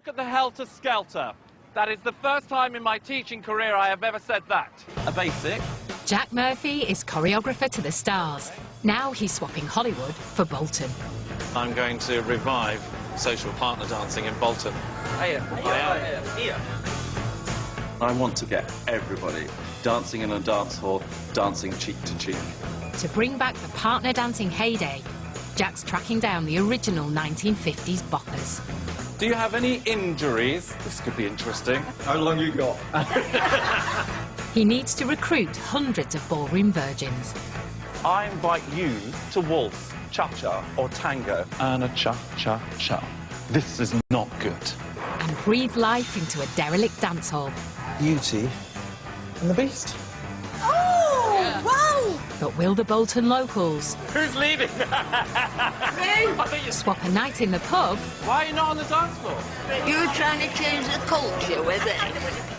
Look at the helter-skelter. That is the first time in my teaching career I have ever said that. A basic. Jack Murphy is choreographer to the stars. Now he's swapping Hollywood for Bolton. I'm going to revive social partner dancing in Bolton. Here. I want to get everybody dancing in a dance hall, dancing cheek to cheek. To bring back the partner dancing heyday, Jack's tracking down the original 1950s boppers. Do you have any injuries? This could be interesting. How long you got? He needs to recruit hundreds of ballroom virgins. I invite you to waltz, cha-cha or tango and a cha-cha-cha. This is not good. And breathe life into a derelict dance hall. Beauty and the Beast. Oh, wow! But will the Bolton locals Who's leaving? Me? I think you... swap a night in the pub Why are you not on the dance floor? You trying to change the culture with it?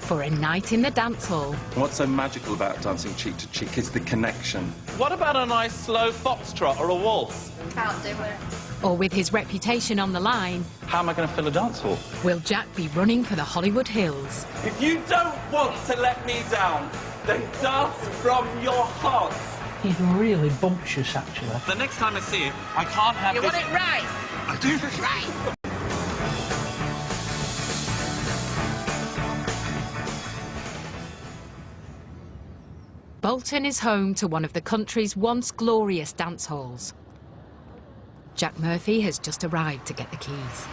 for a night in the dance hall? What's so magical about dancing cheek to cheek is the connection. What about a nice slow foxtrot or a waltz? Can't do it. Or with his reputation on the line, How am I going to fill a dance hall? will Jack be running for the Hollywood Hills? If you don't want to let me down, then dance from your heart. He's really bumptious, actually. The next time I see you, I can't have You this... want it right? I do. Right. Bolton is home to one of the country's once glorious dance halls. Jack Murphy has just arrived to get the keys.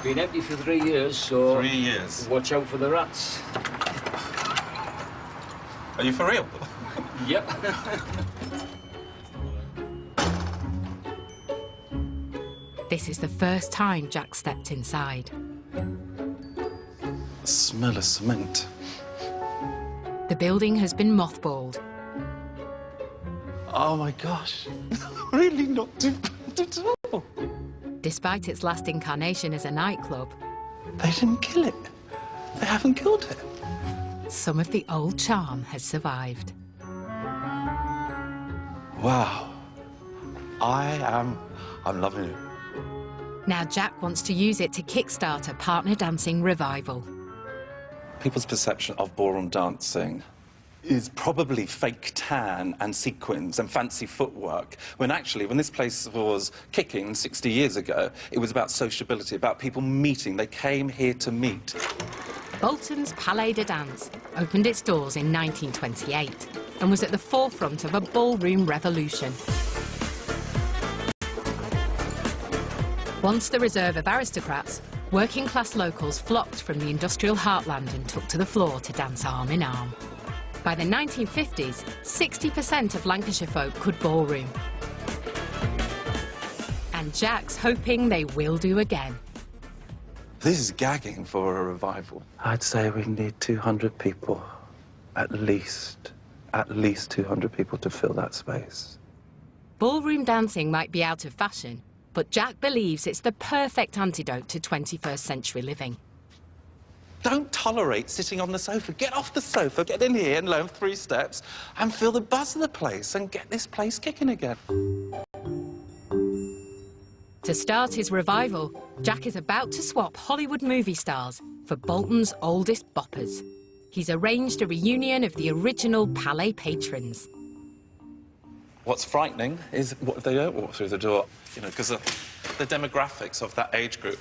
Been empty for 3 years, so... 3 years. Watch out for the rats. Are you for real? Yep. This is the first time Jack stepped inside. The smell of cement. The building has been mothballed. Oh my gosh. Really not too bad at all. Despite its last incarnation as a nightclub, They didn't kill it. They haven't killed it. some of the old charm has survived. Wow. I'm loving it. Now Jack wants to use it to kickstart a partner dancing revival. People's perception of ballroom dancing is probably fake tan and sequins and fancy footwork, when actually, when this place was kicking 60 years ago, it was about sociability, about people meeting. They came here to meet. Bolton's Palais de Danse opened its doors in 1928 and was at the forefront of a ballroom revolution. Once the reserve of aristocrats, working-class locals flocked from the industrial heartland and took to the floor to dance arm in arm. By the 1950s, 60% of Lancashire folk could ballroom. And Jack's hoping they will do again. This is gagging for a revival. I'd say we need 200 people, at least 200 people to fill that space. Ballroom dancing might be out of fashion, but Jack believes it's the perfect antidote to 21st century living. Don't tolerate sitting on the sofa. Get off the sofa, get in here and learn 3 steps and feel the buzz of the place and get this place kicking again. To start his revival, Jack is about to swap Hollywood movie stars for Bolton's oldest boppers. He's arranged a reunion of the original Palais patrons. What's frightening is what if they don't walk through the door, you know, because the demographics of that age group,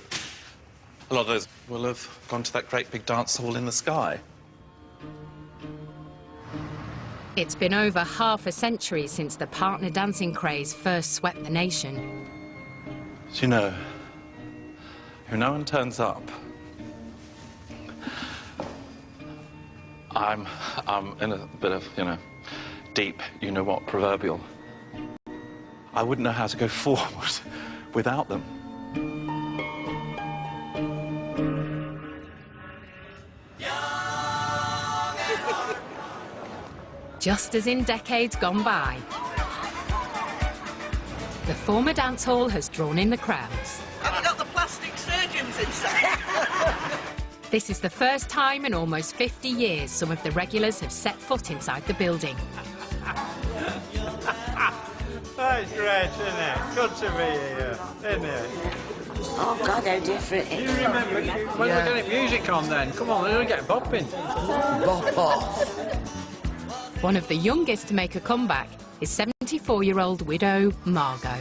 a lot of those will have gone to that great big dance hall in the sky. It's been over half a century since the partner dancing craze first swept the nation. Do you know, if no one turns up, I'm in a bit of, you know, deep, you-know-what, proverbial. I wouldn't know how to go forward without them. Just as in decades gone by, the former dance hall has drawn in the crowds. Have you got the plastic surgeons inside? This is the first time in almost 50 years some of the regulars have set foot inside the building. That's great, isn't it? Good to be here, isn't it? Oh, God, how different it You is. remember when we were getting music on then? Come on, we're going to get bopping. Bop off. One of the youngest to make a comeback is 74-year-old widow Margot.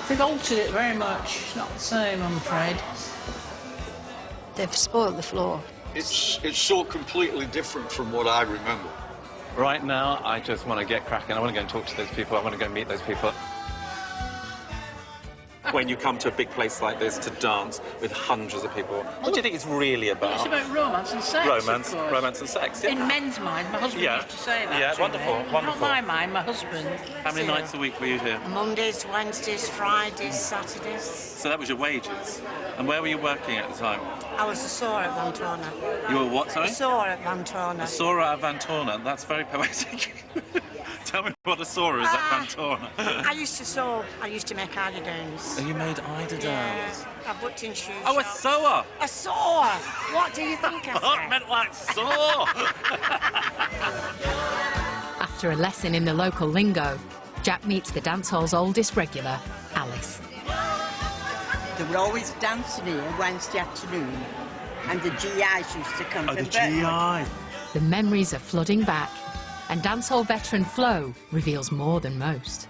They've altered it very much. It's not the same, I'm afraid. They've spoiled the floor. It's so completely different from what I remember. Right now, I just want to get cracking. I want to go and talk to those people. I want to go meet those people. When you come to a big place like this to dance with hundreds of people, what do you think it's really about? It's about romance and sex, Romance, of course. romance and sex, yeah. In men's mind, my husband used to say that. Yeah, to wonderful, me. wonderful. Not my mind, my husband. How many nights a week were you here? Mondays, Wednesdays, Fridays, Saturdays. So that was your wages. And where were you working at the time? I was a sewer at Vantona. You were what, sorry? A sewer at Vantona. A Sora at Vantona. That's very poetic. Tell me what a Sora is at Vantona. I used to sew. I used to make eiderdoons. Oh, you made eiderdoons? Yeah. I've worked in shoes. Oh, a sewer! A sewer! What do you think I Oh, said? it meant like saw! After a lesson in the local lingo, Jack meets the dance hall's oldest regular, Alice. They were always dancing here Wednesday afternoon, and the GIs used to come from Birkenhead. The memories are flooding back, and dancehall veteran Flo reveals more than most.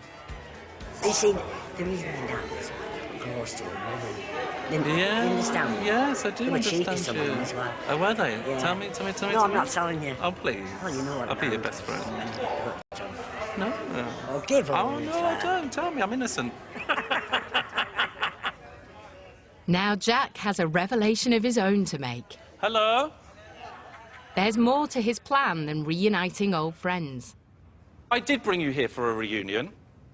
You see, the reason they dance close to them, you understand? Yes, I do They were cheeky, understand some of them you. as well. Oh, were they? Yeah. Tell me. No, I'm not telling you. Oh, please. Oh, you know what I'll be your happened. best friend. No? No. Oh, give up. Oh, no, I don't. Tell me, I'm innocent. Now Jack has a revelation of his own to make. Hello? There's more to his plan than reuniting old friends. I did bring you here for a reunion,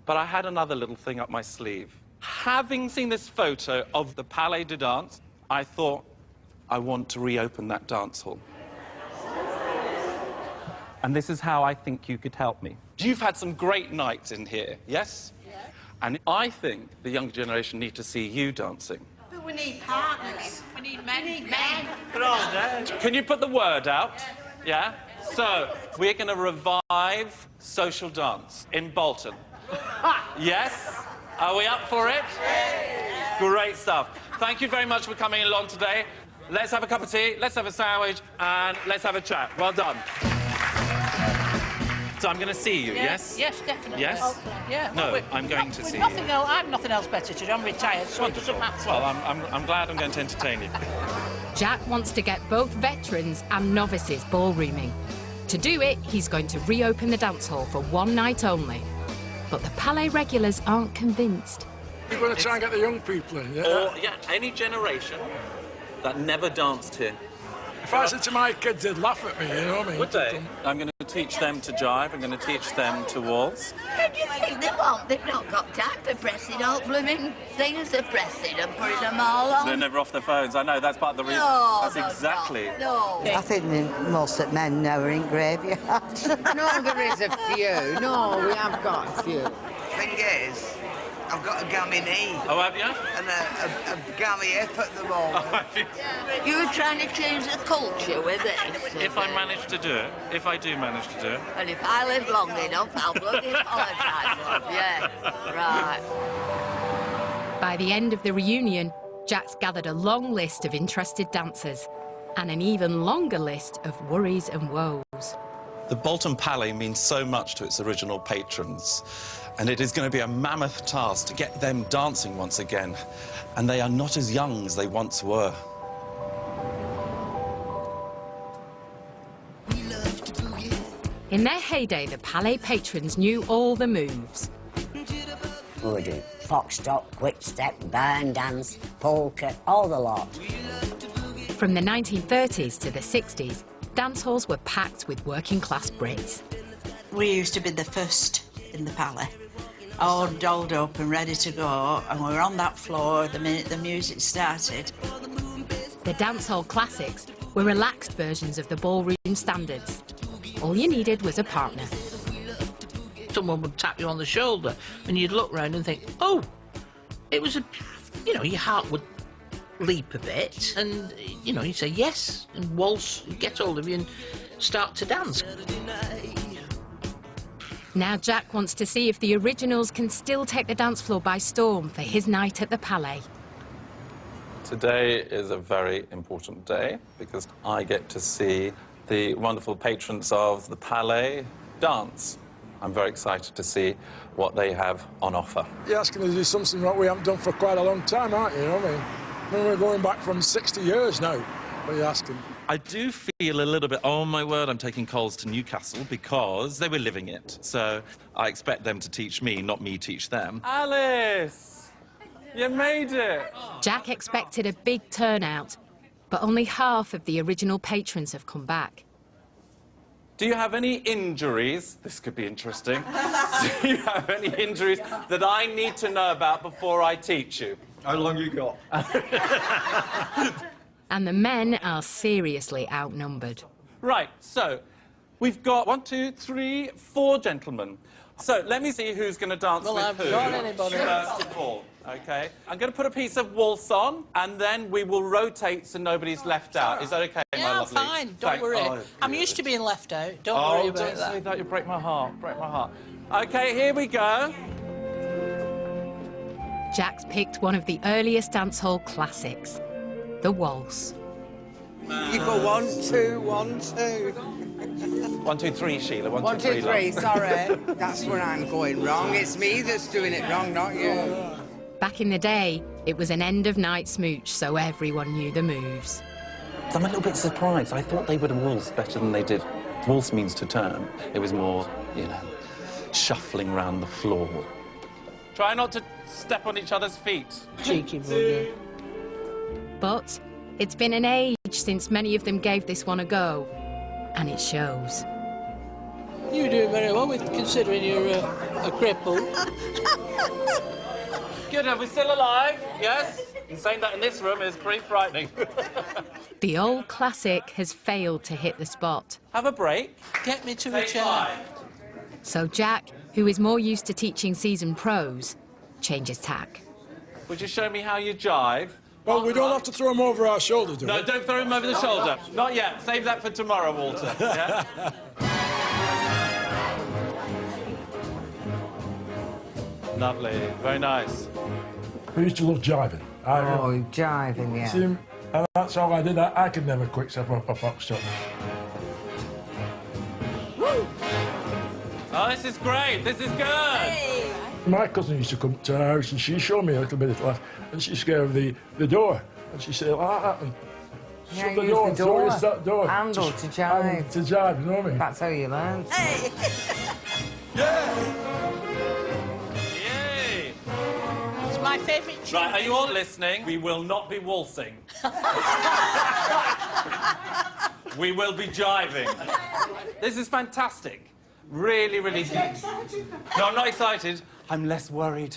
but I had another little thing up my sleeve. Having seen this photo of the Palais de Danse, I thought I want to reopen that dance hall. And this is how I think you could help me. You've had some great nights in here, yes? Yeah. And I think the younger generation need to see you dancing. But we need partners. We need men. We need men. Can you put the word out? Yeah? So, we're going to revive social dance in Bolton. Yes? Are we up for it? Great stuff. Thank you very much for coming along today. Let's have a cup of tea, let's have a sandwich, and let's have a chat. Well done. So I'm going to see you, yes? Yes, definitely. Yes? Yeah. No, I'm going to see you. I've nothing else better to do. I'm retired, so Wonderful. it doesn't matter. Well, I'm glad I'm going to entertain you. Jack wants to get both veterans and novices ballrooming. To do it, he's going to reopen the dance hall for one night only. But the Palais regulars aren't convinced. You're going to try and get the young people in, yeah? Or, yeah, any generation that never danced here. If I said to my kids, they'd laugh at me, you know what I mean? Would they? I'm going to teach them to jive. I'm going to teach them to waltz. Where do you think they want? They've not got time for pressing all blooming things they're pressing and putting them all on. They're never off their phones. I know, that's part of the reason. No, That's no, exactly. No. I think most of men now are in graveyards. No, there is a few. No, we have got a few. Thing is, I've got a gammy knee Oh, have you? and a gammy hip at the moment. You're trying to change the culture with this. If I manage to do it, if I do manage to do it. And if I live long enough, I'll bloody apologise, love. Yeah, right. By the end of the reunion, Jack's gathered a long list of interested dancers and an even longer list of worries and woes. The Bolton Palais means so much to its original patrons, and it is going to be a mammoth task to get them dancing once again. And they are not as young as they once were. In their heyday, the Palais patrons knew all the moves. We were doing foxtrot, quick step, burn dance, polka, all the lot. From the 1930s to the 60s, dance halls were packed with working-class Brits. We used to be the first in the Palais, all dolled up and ready to go, and we were on that floor the minute the music started. The dancehall classics were relaxed versions of the ballroom standards. All you needed was a partner. Someone would tap you on the shoulder, and you'd look round and think, oh, it was a... You know, your heart would leap a bit, and, you know, you'd say yes, and waltz, get hold of you and start to dance. Now Jack wants to see if the originals can still take the dance floor by storm for his night at the Palais. Today is a very important day because I get to see the wonderful patrons of the Palais Dance. I'm very excited to see what they have on offer. You're asking us to do something that we haven't done for quite a long time, aren't you? You know what I mean? We're going back from 60 years now. What are you asking? I do feel a little bit, oh my word, I'm taking Coles to Newcastle because they were living it. So I expect them to teach me, not me teach them. Alice! You made it! Jack expected a big turnout, but only half of the original patrons have come back. Do you have any injuries? This could be interesting. Do you have any injuries that I need to know about before I teach you? How long you got? And the men are seriously outnumbered. Right, so we've got 1, 2, 3, 4 gentlemen. So let me see who's going to dance with I've who. got anybody. First of all, OK? I'm going to put a piece of waltz on, and then we will rotate so nobody's left out. Is that OK, my lovely? Yeah, fine. Don't worry. Oh, I'm used to being left out. Don't worry about don't that. say that. You break my heart. Break my heart. OK, here we go. Jack's picked one of the earliest dancehall classics, the waltz. You go 1, 2, 1, 2. 1, 2, 3, Sheila. 1, 1, 2, 3, 2, 3, love. sorry. That's where I'm going wrong. It's me that's doing it wrong, not you. Back in the day, it was an end-of-night smooch, so everyone knew the moves. I'm a little bit surprised. I thought they would have waltzed better than they did. Waltz means to turn. It was more, you know, shuffling around the floor. Try not to step on each other's feet. Cheeky bugger. But it's been an age since many of them gave this one a go, and it shows. You do very well, with considering you're a cripple. Good, are we still alive? Yes? And saying that in this room is pretty frightening. The old classic has failed to hit the spot. Have a break. Get me to a chair. So Jack, who is more used to teaching seasoned pros, changes tack. Would you show me how you jive? Well, we don't have to throw him over our shoulder, do we? No, don't throw him over the shoulder. Not yet. Save that for tomorrow, Walter. Yeah? Lovely. Very nice. We used to love jiving. Oh, jiving, yeah. See, and that's all I did. I could never quick step up a foxtrot. Oh, this is great. This is good. Hey. My cousin used to come to our house and she showed me a little bit of laugh and she scared the door and she said like that and shut the door and throw that door. Handle to jive. To jive, you know what I mean? That's how you learn. Hey! Yeah! Yay! It's my favourite tune. Right, are you all listening? We will not be waltzing. We will be jiving. This is fantastic. Really, really... No, I'm not excited. I'm less worried.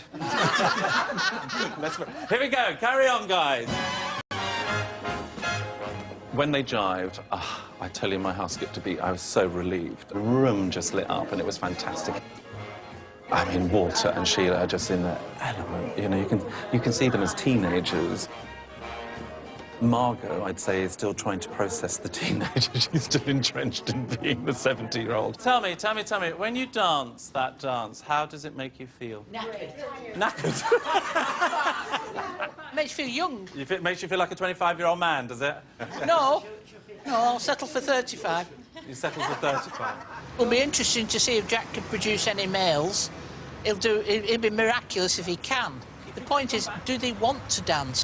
Here we go. Carry on, guys. When they jived, I tell you, my house skipped a beat. I was so relieved. The room just lit up, and it was fantastic. I mean, Walter and Sheila are just in their element. You know, you can see them as teenagers. Margot, I'd say, is still trying to process the teenager. She's still entrenched in being the 70-year-old. Tell me, when you dance that dance, how does it make you feel? Knackered. Knackered? Makes you feel young. It makes you feel like a 25-year-old man, does it? No, I'll settle for 35. You settle for 35. It'll be interesting to see if Jack can produce any males. It'll be miraculous if he can. The point is, do they want to dance?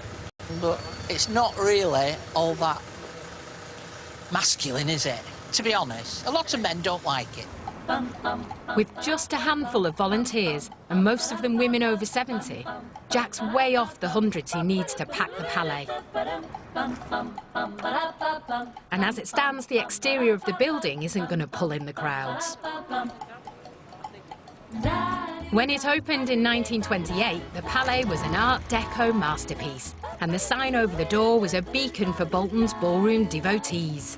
But it's not really all that masculine, is it? To be honest, a lot of men don't like it. With just a handful of volunteers, and most of them women over 70, Jack's way off the hundreds he needs to pack the Palais. And as it stands, the exterior of the building isn't going to pull in the crowds. When it opened in 1928, the Palais was an Art Deco masterpiece, and the sign over the door was a beacon for Bolton's ballroom devotees.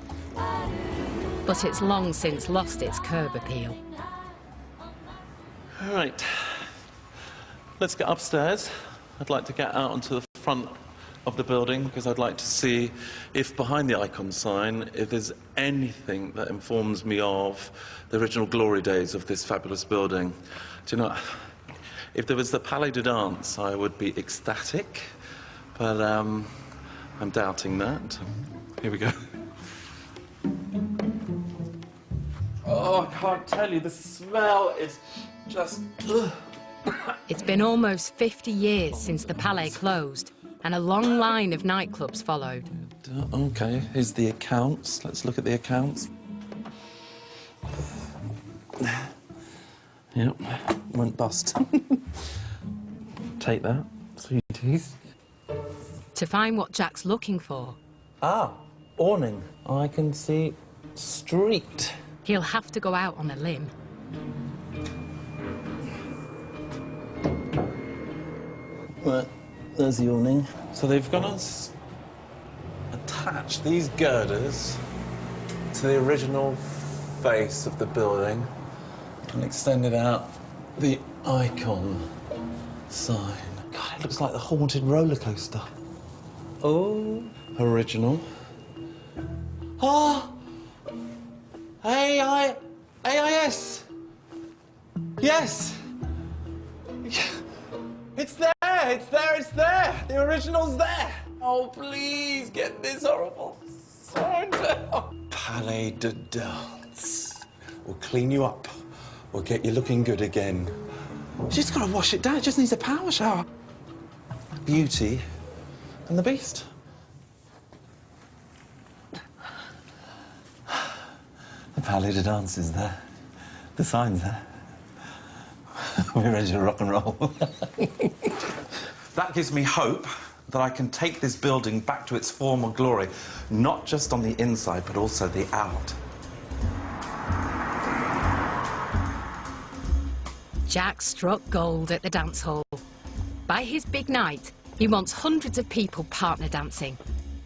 But it's long since lost its curb appeal. All right, let's get upstairs. I'd like to get out onto the front of the building because I'd like to see if behind the icon sign, if there's anything that informs me of the original glory days of this fabulous building. Do you know, if there was the Palais de Danse, I would be ecstatic, but I'm doubting that. Here we go. Oh, I can't tell you, the smell is just... Ugh. It's been almost 50 years since the Palais closed, and a long line of nightclubs followed. OK, here's the accounts. Let's look at the accounts. Yep, went bust. Take that, sweeties. To find what Jack's looking for... Ah, awning. I can see street. He'll have to go out on a limb. Right, there's the awning. So they've gone to attach these girders to the original face of the building and extended out the icon sign. God, it looks like the haunted roller coaster. Oh, original. Oh, AIS. Yes. It's there, it's there, it's there. The original's there. Oh, please get this horrible sign down. Palais de Danse. We'll clean you up. We'll get you looking good again. She's got to wash it down. It just needs a power shower. Beauty and the Beast. The Palais de Danse is there. The sign's there. We're ready to rock and roll. That gives me hope that I can take this building back to its former glory, not just on the inside, but also the out. Jack struck gold at the dance hall. By his big night, he wants hundreds of people partner dancing.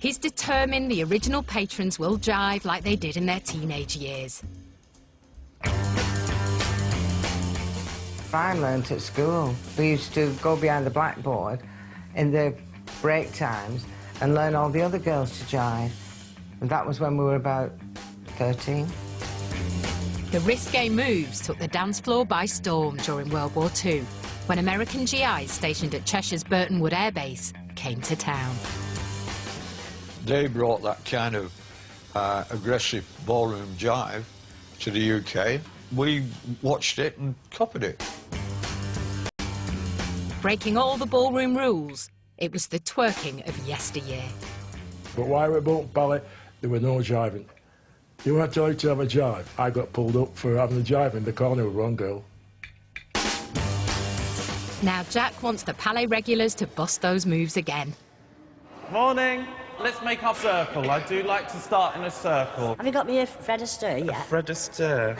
He's determined the original patrons will jive like they did in their teenage years. I learnt at school. We used to go behind the blackboard in the break times and learn all the other girls to jive. And that was when we were about 13. The risque moves took the dance floor by storm during World War II, when American GIs stationed at Cheshire's Burton Wood Air Base came to town. They brought that kind of aggressive ballroom jive to the UK. We watched it and copied it. Breaking all the ballroom rules, it was the twerking of yesteryear. But while we were at Bolton Palais, there were no jiving. You want to tell you to have a jive? I got pulled up for having a jive in the corner with one girl. Now Jack wants the Palais regulars to bust those moves again. Morning. Let's make our circle. I do like to start in a circle. Have you got me a Fred Astaire yet? Fred Astaire.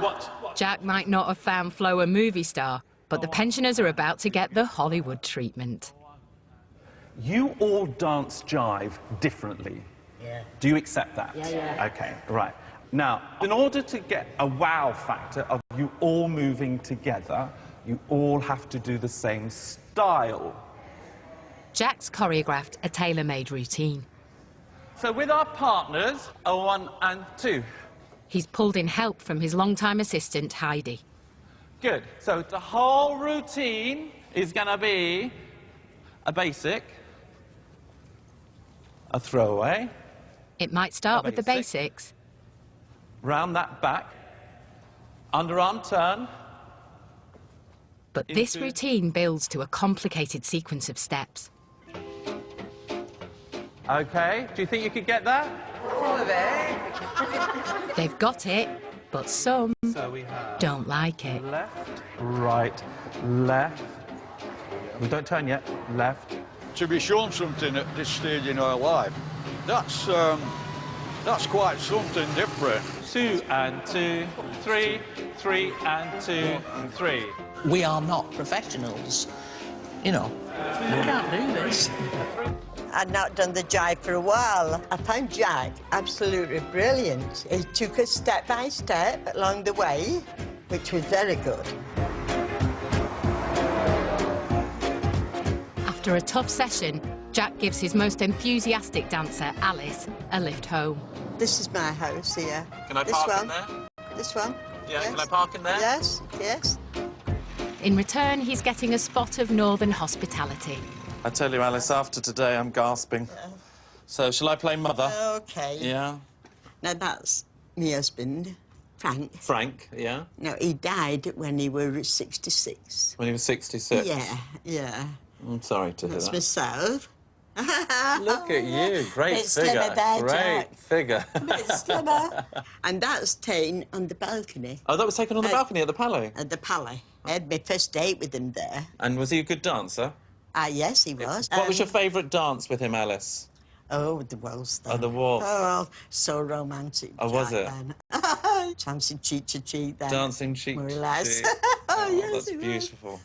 What? Jack might not have found Flo a movie star, but the pensioners are about to get the Hollywood treatment. You all dance jive differently. Yeah. Do you accept that? Yeah. OK, right. Now, in order to get a wow factor of you all moving together, you all have to do the same style. Jack's choreographed a tailor-made routine. So with our partners, a 1 and 2. He's pulled in help from his longtime assistant, Heidi. Good. So the whole routine is going to be a basic, a throwaway. It might start with the basics. Round that back, underarm turn. But this routine builds to a complicated sequence of steps. OK, do you think you could get that? They've got it, but some So we have don't like it. left, right, left. We don't turn yet. Left. To be shown something at this stage in our life, that's quite something different. 2 and 2, 3, 3 and 2, 3. We are not professionals. You know, we can't do this. I'd not done the jive for a while. I found Jack absolutely brilliant. He took us step by step along the way, which was very good. After a tough session, Jack gives his most enthusiastic dancer, Alice, a lift home. This is my house here. Can I this park one. in there? This one. Yeah, yes. can I park in there? Yes, yes. In return, he's getting a spot of northern hospitality. I tell you, Alice, after today, I'm gasping. So, shall I play Mother? OK. Yeah. Now, that's my husband, Frank. Frank, yeah. No, he died when he was 66. When he was 66? Yeah, yeah. I'm sorry to hear That's that. myself. Look at you, great Bit figure. slimmer there, Great Jack. figure. Bit slimmer. And that's taken on the balcony. Oh, that was taken on the balcony at the Palais? At the Palais. I had my first date with him there. And was he a good dancer? Yes, he was. What was your favourite dance with him, Alice? Oh, the waltz then. Oh, the waltz. Oh, so romantic. Oh, was it? Dancing cheek to cheek then. Dancing cheek More or to less. cheek. Oh, yes, that's it was. beautiful.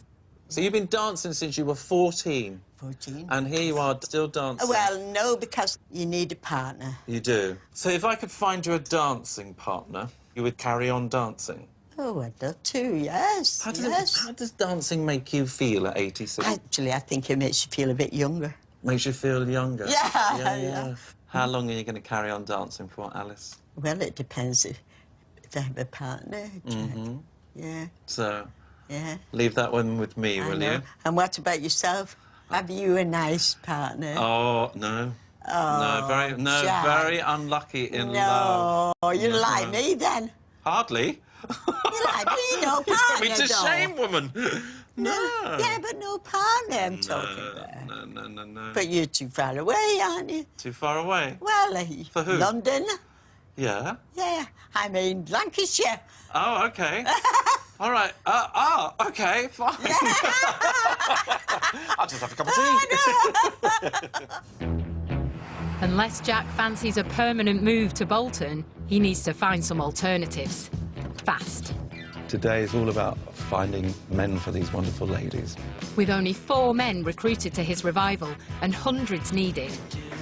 So you've been dancing since you were 14? 14. And here you are, still dancing? Well, no, because you need a partner. You do. So if I could find you a dancing partner, you would carry on dancing? Oh, I'd love to, yes. How does, yes. how does dancing make you feel at 86? Actually, I think it makes you feel a bit younger. Makes you feel younger? Yeah. How long are you going to carry on dancing for, Alice? Well, it depends if I have a partner, Jack. Mm-hmm. Yeah, So, yeah. leave that one with me, I will know. you? And what about yourself? Have you a nice partner? Oh, no. Oh, No, Jack. very unlucky in love. No, you No. like me then. Hardly. You like me, no You partner, put me to though. shame, woman. No. Yeah, but no partner I'm talking about. No. But you're too far away, aren't you? Too far away? Well, For who? London. Yeah. Yeah, I mean Lancashire. Oh, OK. All right. OK, fine. I'll just have a cup of tea. Unless Jack fancies a permanent move to Bolton, he needs to find some alternatives. Fast. Today is all about finding men for these wonderful ladies. With only 4 men recruited to his revival and hundreds needed,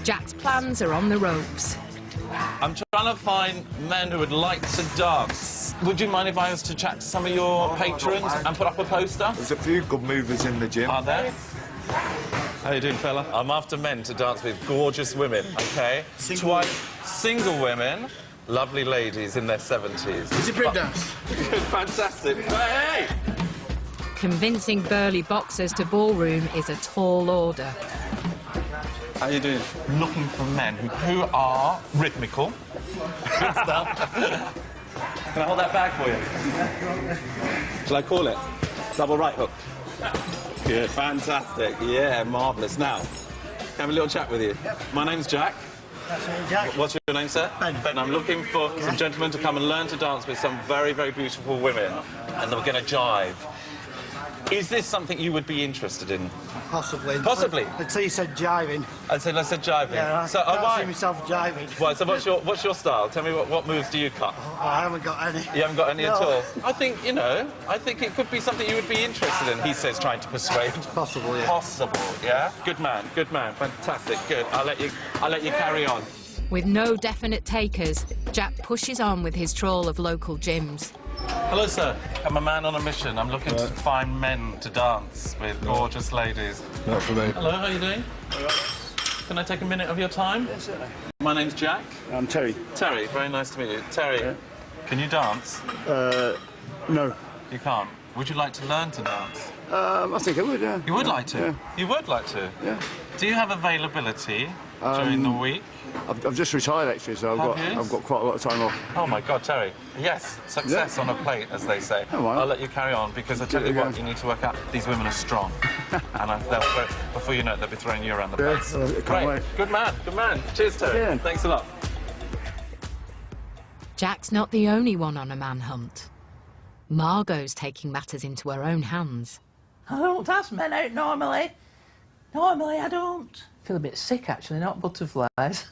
Jack's plans are on the ropes. I'm trying to find men who would like to dance. Would you mind if I was to chat to some of your patrons and put up a poster? There's a few good movers in the gym. Are there? How you doing, fella? I'm after men to dance with gorgeous women, OK? Single women, lovely ladies in their 70s. Is it break dance? Fantastic. Hey! Convincing burly boxers to ballroom is a tall order. How you doing? Looking for men who are rhythmical. Good stuff. Can I hold that bag for you? Shall I call it? Double right hook. Good, fantastic. Yeah, marvellous. Now, can I have a little chat with you? Yep. My name's Jack. That's me, Jack. What's your name, sir? Ben. Ben. I'm looking for some gentlemen to come and learn to dance with some very, very beautiful women, and we're going to jive. Is this something you would be interested in? Possibly. Possibly? Until you said jiving. I said jiving. Yeah, so, I can't why? see myself jiving. Well, so what's your style? Tell me what moves do you cut? I haven't got any. You haven't got any No. at all? I think, I think it could be something you would be interested in, he says, trying to persuade. Possible, yeah. Possible, yeah? Good man, fantastic, good. I'll let you carry on. With no definite takers, Jack pushes on with his trawl of local gyms. Hello, sir. I'm a man on a mission. I'm looking to find men to dance with gorgeous ladies. Not for me. Hello, how are you doing? Can I take a minute of your time? Yes, certainly. My name's Jack. I'm Terry. Terry, very nice to meet you. Terry, can you dance? No. You can't. Would you like to learn to dance? I think I would, yeah. You would like to? Yeah. You would like to? Yeah. Do you have availability during the week? I've just retired, actually, so I've got quite a lot of time off. Oh, my God, Terry. Yes, success on a plate, as they say. Oh, wow. I'll let you carry on, because I tell you what, you need to work out. These women are strong. And before you know it, they'll be throwing you around the place. Can't wait. Good man. Cheers, Terry. Yeah. Thanks a lot. Jack's not the only one on a manhunt. Margot's taking matters into her own hands. I don't ask men out normally. Normally, I don't. Feel a bit sick, actually, not butterflies.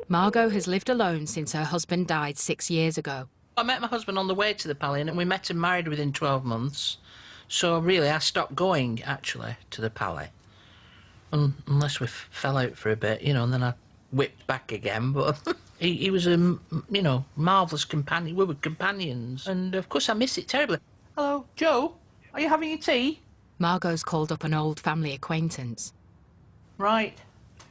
Margot has lived alone since her husband died 6 years ago. I met my husband on the way to the Palais, and we met and married within 12 months. So, really, I stopped going, actually, to the Palais. Unless we fell out for a bit, and then I whipped back again, but... he was a, marvellous companion. We were companions. And, of course, I miss it terribly. Hello, Joe? Are you having your tea? Margot's called up an old family acquaintance. Right.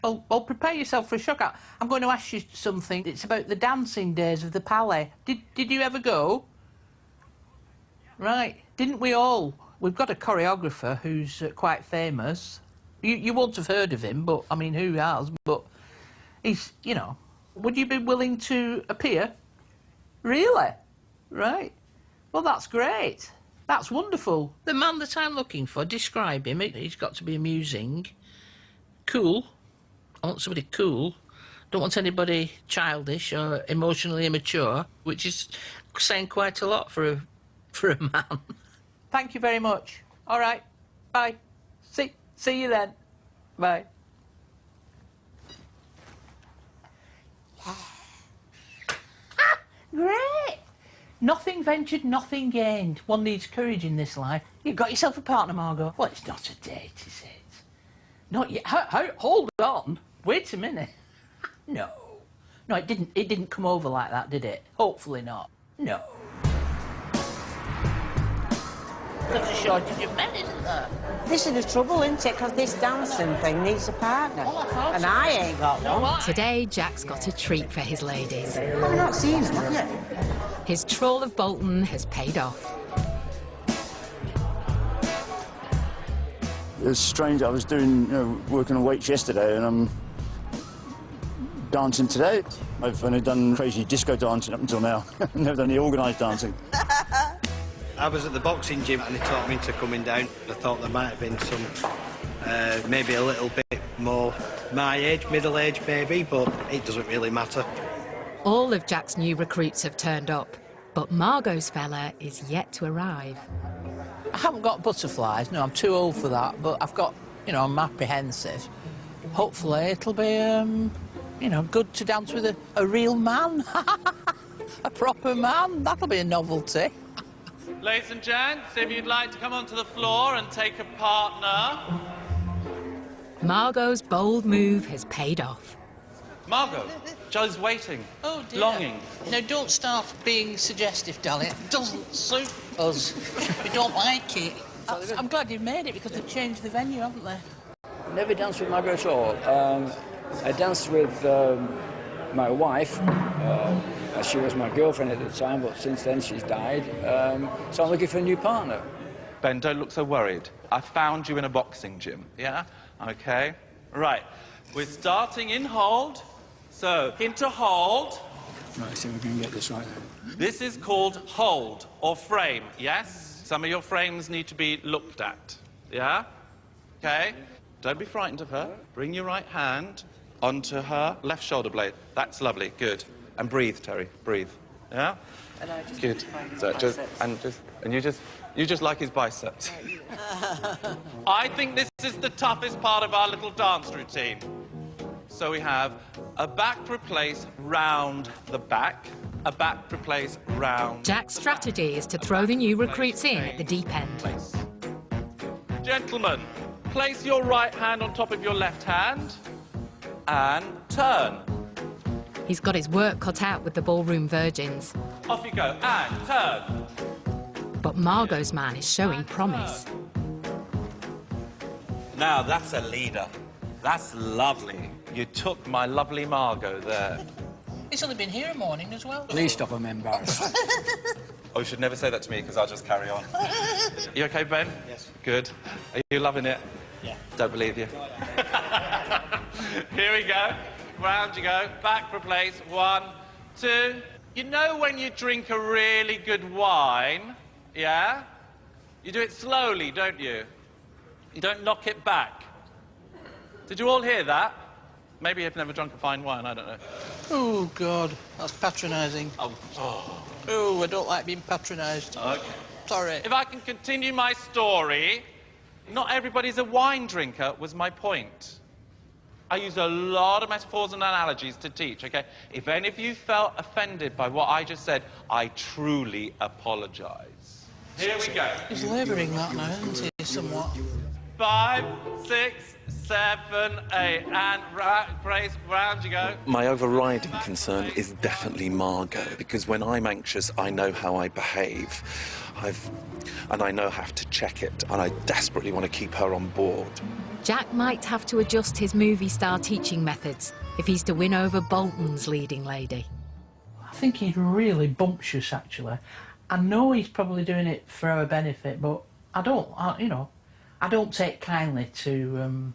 Well, prepare yourself for a shock. I'm going to ask you something. It's about the dancing days of the Palais. Did you ever go? Right. Didn't we all? We've got a choreographer who's quite famous. You won't have heard of him, but, I mean, who has? But he's, you know... Would you be willing to appear? Really? Right. Well, that's great. That's wonderful. The man that I'm looking for, describe him. He's got to be amusing. Cool. I want somebody cool. Don't want anybody childish or emotionally immature, which is saying quite a lot for a man. Thank you very much. All right. Bye. See you then. Bye. Great! Nothing ventured, nothing gained. One needs courage in this life. You've got yourself a partner, Margot. Well, it's not a date, is it? Not yet. Hold on. Wait a minute. No. No, it didn't come over like that, did it? Hopefully not. No. There's a shortage of men, isn't there? This is the trouble, isn't it? Because this dancing thing needs a partner. Well, and I ain't got one. Today, Jack's got a treat for his ladies. Have you not seen them, have you? His trawl of Bolton has paid off. It was strange. I was doing, working on weights yesterday, and I'm dancing today. I've only done crazy disco dancing up until now. Never done any organised dancing. I was at the boxing gym and they taught me into coming down. I thought there might have been some, maybe a little bit more my age, middle age maybe, but it doesn't really matter. All of Jack's new recruits have turned up, but Margot's fella is yet to arrive. I haven't got butterflies, no, I'm too old for that, but I've got, I'm apprehensive. Hopefully it'll be, good to dance with a real man. A proper man, that'll be a novelty. Ladies and gents, if you'd like to come onto the floor and take a partner. Margot's bold move has paid off. Margot, Joe's waiting. Oh, dear. Longing. No, don't start being suggestive, darling. It doesn't suit us. We don't like it. I'm glad you've made it, because they've changed the venue, haven't they? Never danced with Margot at all. I danced with my wife. She was my girlfriend at the time, but since then she's died. So I'm looking for a new partner. Ben, don't look so worried. I found you in a boxing gym, yeah? OK. Right. We're starting in hold. So, into hold. Right, see if we can get this right now. This is called hold, or frame, yes? Some of your frames need to be looked at, yeah? OK. Don't be frightened of her. Bring your right hand onto her left shoulder blade. That's lovely, good. And breathe, Terry, breathe. Yeah? And I just good. So you just like his biceps. I think this is the toughest part of our little dance routine. So we have a back replace round the back, a back replace round. Jack's strategy is to throw the new recruits in at the deep end. Gentlemen, place your right hand on top of your left hand and turn. He's got his work cut out with the ballroom virgins. Off you go, and turn. But Margot's man is showing promise. Now, that's a leader. That's lovely. You took my lovely Margot there. He's only been here a morning as well. Please stop, I'm embarrassed. Oh, you should never say that to me, because I'll just carry on. You OK, Ben? Yes. Good. Are you loving it? Yeah. Don't believe you. Here we go. Round you go. Back replace. 1, 2. You know when you drink a really good wine, yeah? You do it slowly, don't you? You don't knock it back. Did you all hear that? Maybe you've never drunk a fine wine, I don't know. Oh, God, that's patronising. Oh, I don't like being patronised. OK. Sorry. If I can continue my story, not everybody's a wine drinker was my point. I use a lot of metaphors and analogies to teach, OK? If any of you felt offended by what I just said, I truly apologise. Here we go. He's labouring that now, isn't he, somewhat? 5, 6, 7, 8, and round you go. My overriding concern is definitely Margot, because when I'm anxious, I know how I behave. And I know how to check it, and I desperately want to keep her on board. Jack might have to adjust his movie star teaching methods if he's to win over Bolton's leading lady. I think he's really bumptious, actually. I know he's probably doing it for our benefit, but I don't take kindly to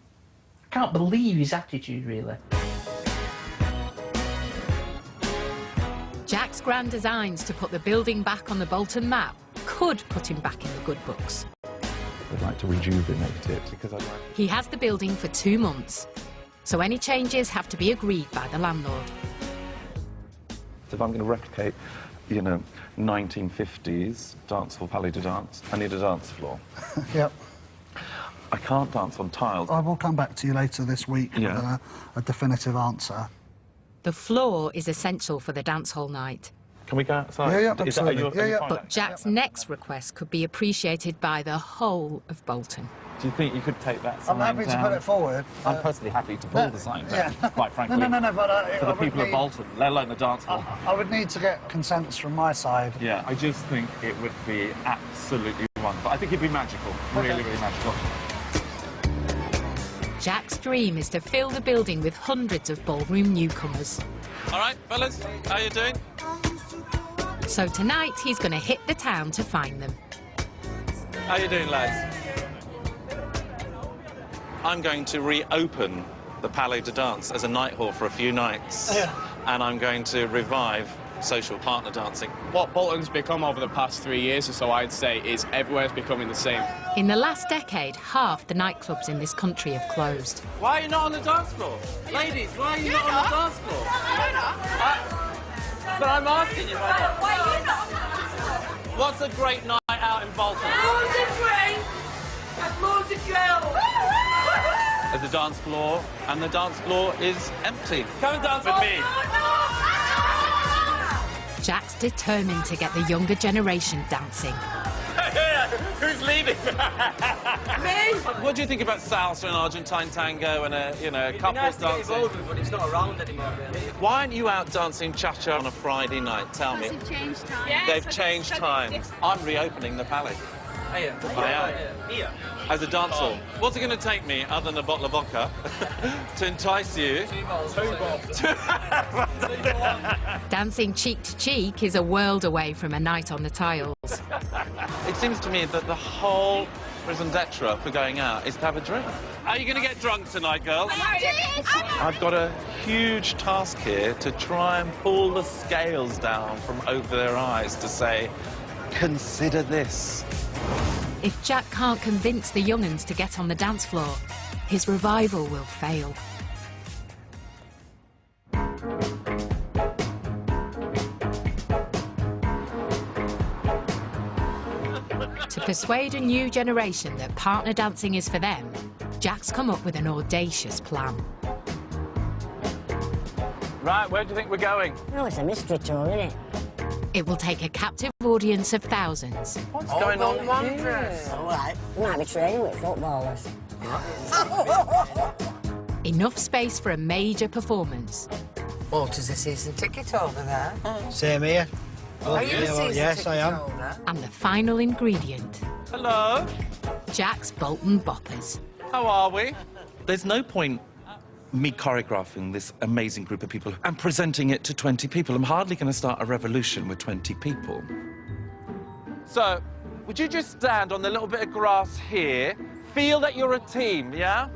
can't believe his attitude, really. Jack's grand designs to put the building back on the Bolton map could put him back in the good books. I'd like to rejuvenate it because I'd like... He has the building for 2 months, so any changes have to be agreed by the landlord. If I'm going to replicate, you know, 1950s dance hall, Palais de Danse, I need a dance floor. Yep. I can't dance on tiles. I will come back to you later this week with Yeah. a definitive answer. The floor is essential for the dance hall night. Can we go outside? Yeah, yeah, Is that- are you- absolutely. are you Yeah, fine? But Jack's next request could be appreciated by the whole of Bolton. Do you think you could take that I'm sign happy down? to put it forward. I'm personally happy to pull the sign down, quite frankly. No, but for the I would people of need- Bolton, let alone the dance hall. I would need to get consents from my side. Yeah, I just think it would be absolutely wonderful. I think it'd be magical, really, really magical. Jack's dream is to fill the building with hundreds of ballroom newcomers. All right, fellas, how you doing? So tonight he's going to hit the town to find them. How you doing, lads? I'm going to reopen the Palais de Danse as a night hall for a few nights. Yeah. And I'm going to revive social partner dancing. What Bolton's become over the past 3 years or so, I'd say, is everywhere's becoming the same. In the last decade, half the nightclubs in this country have closed. Why are you not on the dance floor? Ladies, why are you not on the dance floor? But I'm asking you, why are you not? What's a great night out in Bolton? Loads of drinks and loads of girls. There's a dance floor, and the dance floor is empty. Come and dance with me. Jack's determined to get the younger generation dancing. Who's leading? Me? What do you think about salsa and Argentine tango and a couple nice to get dancing? involved with, but it's not around anymore, really. Why aren't you out dancing cha-cha on a Friday night? Tell me. They've changed times. They've changed times. I'm reopening the Palais. Oh, yeah. I am. Here. As a dance hall. What's it going to take me, other than a bottle of vodka, to entice you? 2 balls. 2 balls. Dancing cheek to cheek is a world away from a night on the tiles. It seems to me that the whole raison d'etre for going out is to have a drink. Are you going to get drunk tonight, girls? I've got a huge task here to try and pull the scales down from over their eyes to say, consider this. If Jack can't convince the young'uns to get on the dance floor, his revival will fail. To persuade a new generation that partner dancing is for them, Jack's come up with an audacious plan. Right, where do you think we're going? Oh, it's a mystery tour, isn't it? It will take a captive audience of thousands. What's going on here? All right. Might be training with footballers. Enough space for a major performance. Walter's a season ticket holder there. Same here. Are you a season yes, ticket I am. holder? And the final ingredient, Hello, Jack's Bolton Boppers. how are we? There's no point me choreographing this amazing group of people and presenting it to 20 people. I'm hardly going to start a revolution with 20 people. So, would you just stand on the little bit of grass here, feel that you're a team, yeah?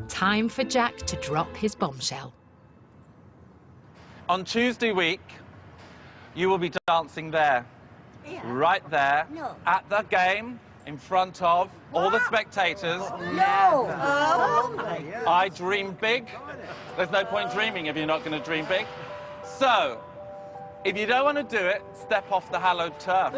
Time for Jack to drop his bombshell. On Tuesday week, you will be dancing there. Right there, at the game, in front of all the spectators. No! I dream big. There's no point dreaming if you're not going to dream big. So, if you don't want to do it, step off the hallowed turf.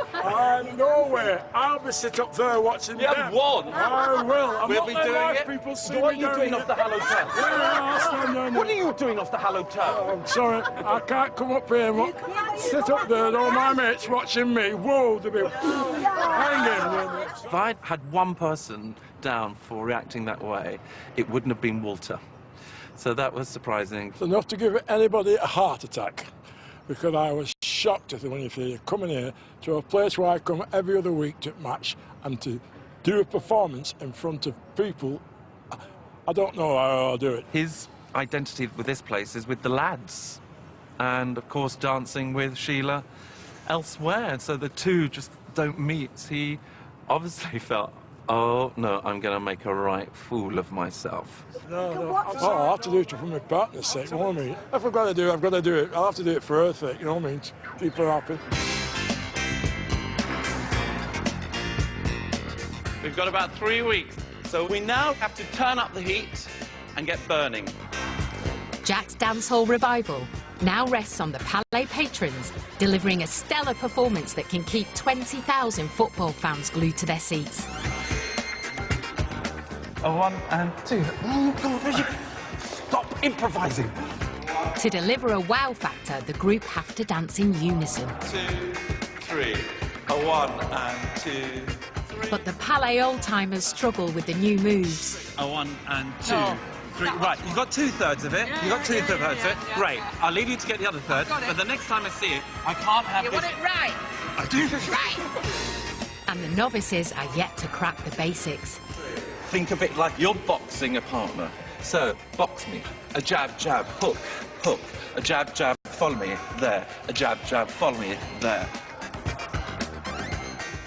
No way. I'll be sit up there watching You have won. I will. I'm We'll not be letting doing live it. people see What are me you down doing here. off the hallowed turf? What are you doing off the hallowed turf? I'm sorry, I can't come up here. Sit up there, all my mates watching me. Whoa, they'll be hanging. If I'd had one person down for reacting that way, it wouldn't have been Walter. So that was surprising. It's enough to give anybody a heart attack, because I was shocked when you see you coming here to a place where I come every other week to match and to do a performance in front of people. I don't know how I'll do it. His identity with this place is with the lads, and of course dancing with Sheila elsewhere, so the two just don't meet. He obviously felt Oh, no, I'm going to make a right fool of myself. No. Oh, I'll have to do it for my partner's sake, you know what I mean? If I've got to do it, I've got to do it. I'll have to do it for her sake, you know what I mean? Keep her happy. We've got about 3 weeks, so we now have to turn up the heat and get burning. Jack's dancehall revival now rests on the Palais patrons, delivering a stellar performance that can keep 20,000 football fans glued to their seats. A 1 and 2. Oh, God, stop improvising. To deliver a wow factor, the group have to dance in unison. 2, 3. A 1 and 2, 3. But the Palais old-timers struggle with the new moves. A 1 and 2. 3. Right, you've got 2/3 of it. You've got 2/3 of it. Great. I'll leave you to get the other third. But the next time I see it, I can't have this. You want it right? I do. Right. And the novices are yet to crack the basics. Think of it like you're boxing a partner. So, box me. A jab, jab, hook, hook. A jab, jab, follow me, there. A jab, jab, follow me, there.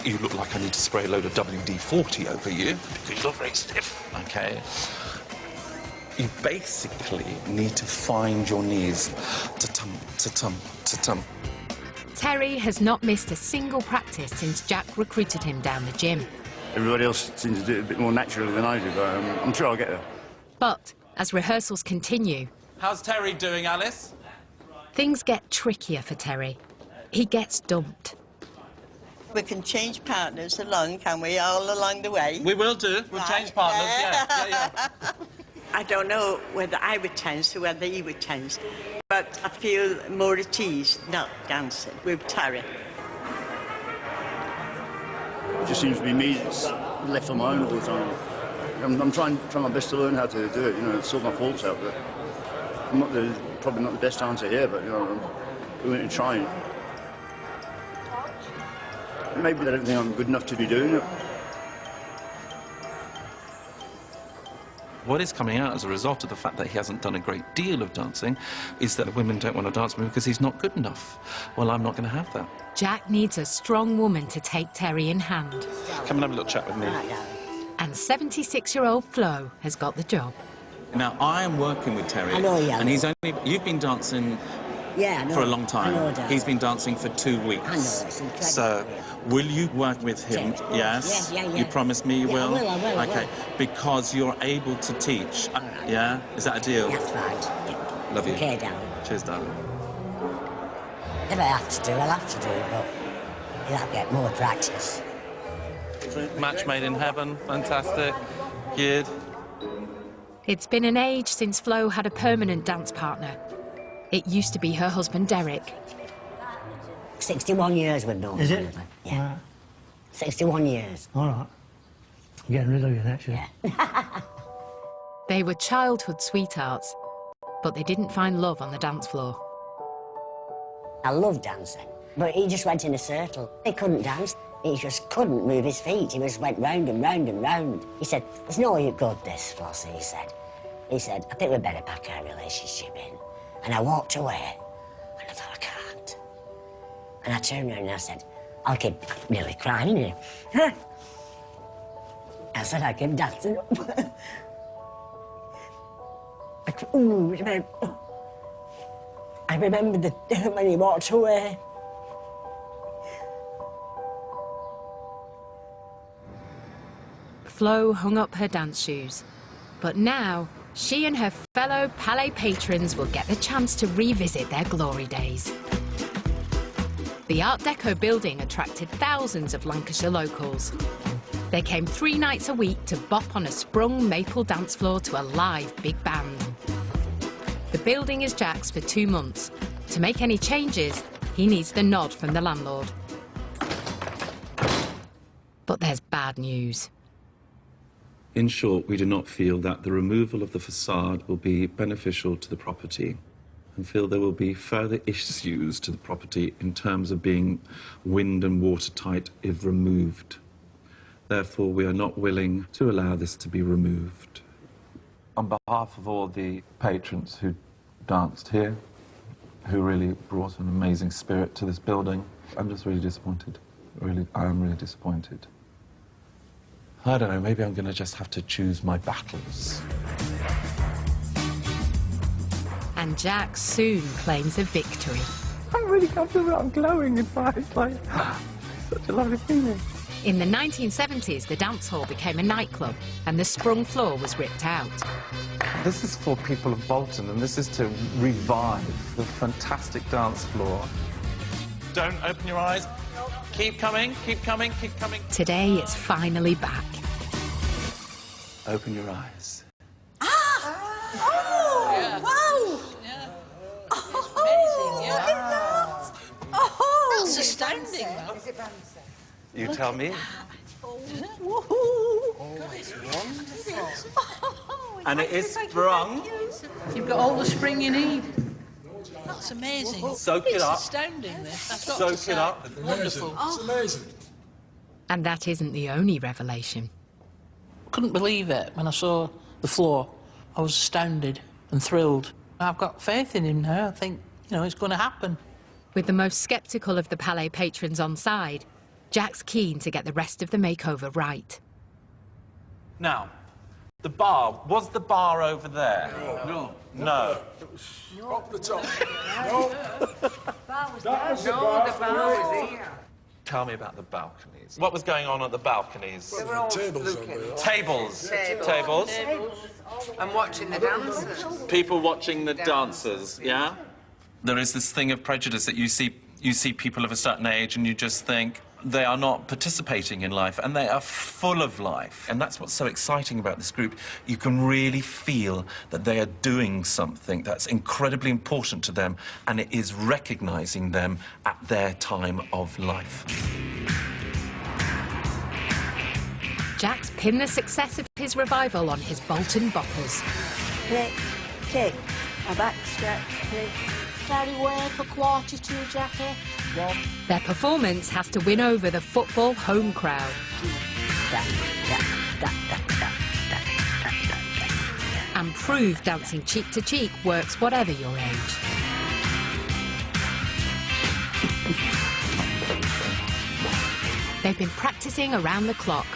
You look like I need to spray a load of WD-40 over you, because you're very stiff. OK. You basically need to find your knees. Ta-tum, ta-tum, ta-tum. Terry has not missed a single practice since Jack recruited him down the gym. Everybody else seems to do it a bit more naturally than I do, but I'm sure I'll get there. But as rehearsals continue... How's Terry doing, Alice? Things get trickier for Terry. He gets dumped. We can change partners along, can we, all along the way? We will do. We'll change partners, yeah. I don't know whether I would tense or whether he would tense, but I feel more at ease not dancing with Terry. It just seems to be me that's left on my own all the time. I'm trying my best to learn how to do it, you know, sort my faults out, but I'm probably not the best dancer here, but, you know, I'm doing it, trying. Maybe they don't think I'm good enough to be doing it. What is coming out as a result of the fact that he hasn't done a great deal of dancing is that women don't want to dance with him because he's not good enough. Well, I'm not going to have that. Jack needs a strong woman to take Terry in hand. Come and have a little chat with me. And 76-year-old Flo has got the job. Now, I am working with Terry. I know, yeah. And he's only... You've been dancing for a long time. I know, Dad. He's been dancing for 2 weeks. I know, it's incredible. So, will you work with him? Yes? Yeah. You promise me you will? I will. Okay, because you're able to teach. All right. Yeah? Is that a deal? That's right. Yeah. Love you. Okay, darling. Cheers, darling. If I have to do, I'll have to do, but you'll have to get more practice. Match made in heaven. Fantastic. Good. It's been an age since Flo had a permanent dance partner. It used to be her husband, Derek. 61 years we've known. Is it? Yeah. Right. 61 years. All right. I'm getting rid of you next year. Yeah. They were childhood sweethearts, but they didn't find love on the dance floor. I love dancing, but he just went in a circle. He couldn't dance. He just couldn't move his feet. He just went round and round and round. He said, "There's no good, this, Flossie," he said. He said, "I think we'd better pack our relationship in." And I walked away, and I thought, I can't. And I turned around and I said, I'll keep nearly crying here. I said, I keep dancing up. I remember the when he walked away. Flo hung up her dance shoes, but now she and her fellow Palais patrons will get the chance to revisit their glory days. The Art Deco building attracted thousands of Lancashire locals. They came 3 nights a week to bop on a sprung maple dance floor to a live big band. The building is Jack's for 2 months. To make any changes, he needs the nod from the landlord. But there's bad news. In short, we do not feel that the removal of the facade will be beneficial to the property and feel there will be further issues to the property in terms of being wind and watertight if removed. Therefore, we are not willing to allow this to be removed. On behalf of all the patrons who danced here, who really brought an amazing spirit to this building, I'm just really disappointed. I am really disappointed. I don't know, maybe I'm going to just have to choose my battles. And Jack soon claims a victory. I'm really comfortable. I'm glowing inside. It's like such a lovely feeling. In the 1970s, the dance hall became a nightclub and the sprung floor was ripped out. This is for people of Bolton, and this is to revive the fantastic dance floor. Don't open your eyes. Keep coming, keep coming, keep coming. Today, it's finally back. Open your eyes. Oh! Yeah. Wow! Yeah. Oh, amazing, yeah. look at that! Oh! That's astounding. You tell me. Oh, it's wonderful. And it is sprung. You've got all the spring you need. That's amazing. Soak it up. It's astounding, this. I've got Soak to say. it up. Wonderful. It's amazing. And that isn't the only revelation. Couldn't believe it when I saw the floor. I was astounded and thrilled. I've got faith in him now. I think, you know, it's going to happen. With the most sceptical of the Palais patrons on side, Jack's keen to get the rest of the makeover right. Now, the bar, was the bar over there? No. No. Up the top. No. Bar was That there. was the No, bar. the bar was here. Tell me about the balconies. What was going on at the balconies? They were all Tables looking. over there. Tables. Tables. Tables. And watching the dancers. People watching the dancers, yeah? There is this thing of prejudice that you see people of a certain age and you just think they are not participating in life, and they are full of life. And that's what's so exciting about this group. You can really feel that they are doing something that's incredibly important to them, and it is recognizing them at their time of life. Jack's pinned the success of his revival on his Bolton boppers. Click, kick, a back stretch, click. Carry away for 1/4 Jackie. 1. Their performance has to win over the football home crowd. And prove dancing cheek to cheek works whatever your age. They've been practicing around the clock.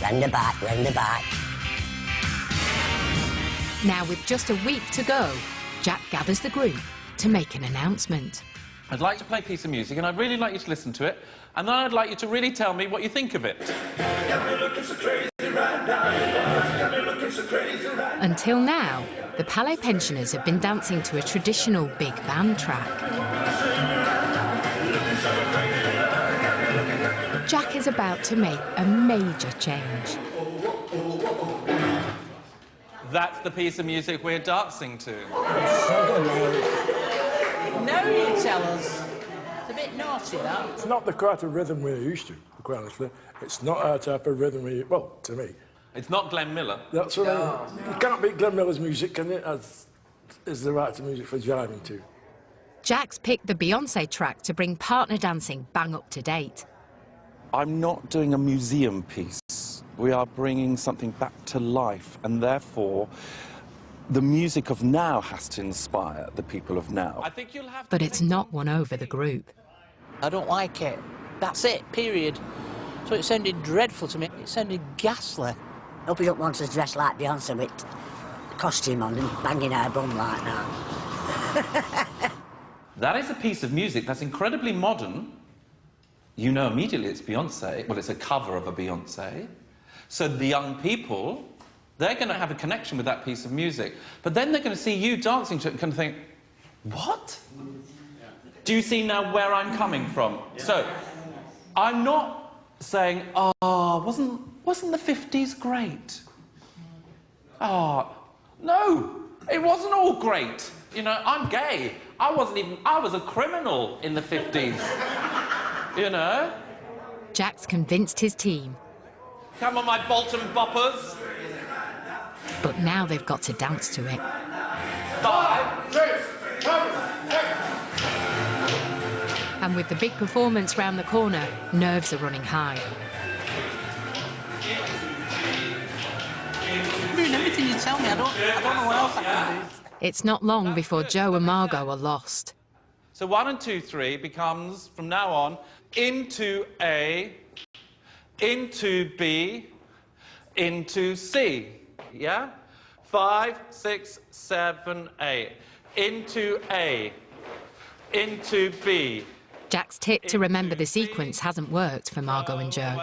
Round the back, round the back. Now, with just a week to go, Jack gathers the group to make an announcement. I'd like to play a piece of music, and I'd really like you to listen to it, and then I'd like you to really tell me what you think of it. Until now, the Palais pensioners have been dancing to a traditional big band track. Jack is about to make a major change. That's the piece of music we're dancing to. Now you tell us. It's a bit naughty, that. It's not the kind of rhythm we're used to, quite honestly. It's not our type of rhythm well, to me. It's not Glenn Miller. That's what you can't beat Glenn Miller's music, can you? As is the right to music for jiving to. Jack's picked the Beyoncé track to bring partner dancing bang up to date. I'm not doing a museum piece. We are bringing something back to life, and therefore the music of now has to inspire the people of now. I think you'll have But it's not won over the group. I don't like it. That's it, period. So it sounded dreadful to me. It sounded ghastly. Hope you don't want us dressed like Beyonce with costume on and banging our bum like that. That is a piece of music that's incredibly modern. You know immediately it's Beyoncé. Well, it's a cover of a Beyoncé. So the young people, they're going to have a connection with that piece of music. But then they're going to see you dancing to it and kind of think, what? Do you see now where I'm coming from? Yeah. So I'm not saying, oh, wasn't the 50s great? Oh, no, it wasn't all great. You know, I'm gay. I was a criminal in the 50s. You know? Jack's convinced his team. Come on, my Bolton boppers. But now they've got to dance to it. 5, 6, 7, 8. And with the big performance round the corner, nerves are running high. I'm doing everything you tell me. I don't know what else I can do. It's not long before Joe and Margot are lost. So 1 and 2, 3 becomes, from now on, into A, into B, into C, yeah? 5, 6, 7, 8. Into A, into B. Jack's tip to remember the sequence hasn't worked for Margot and Joe.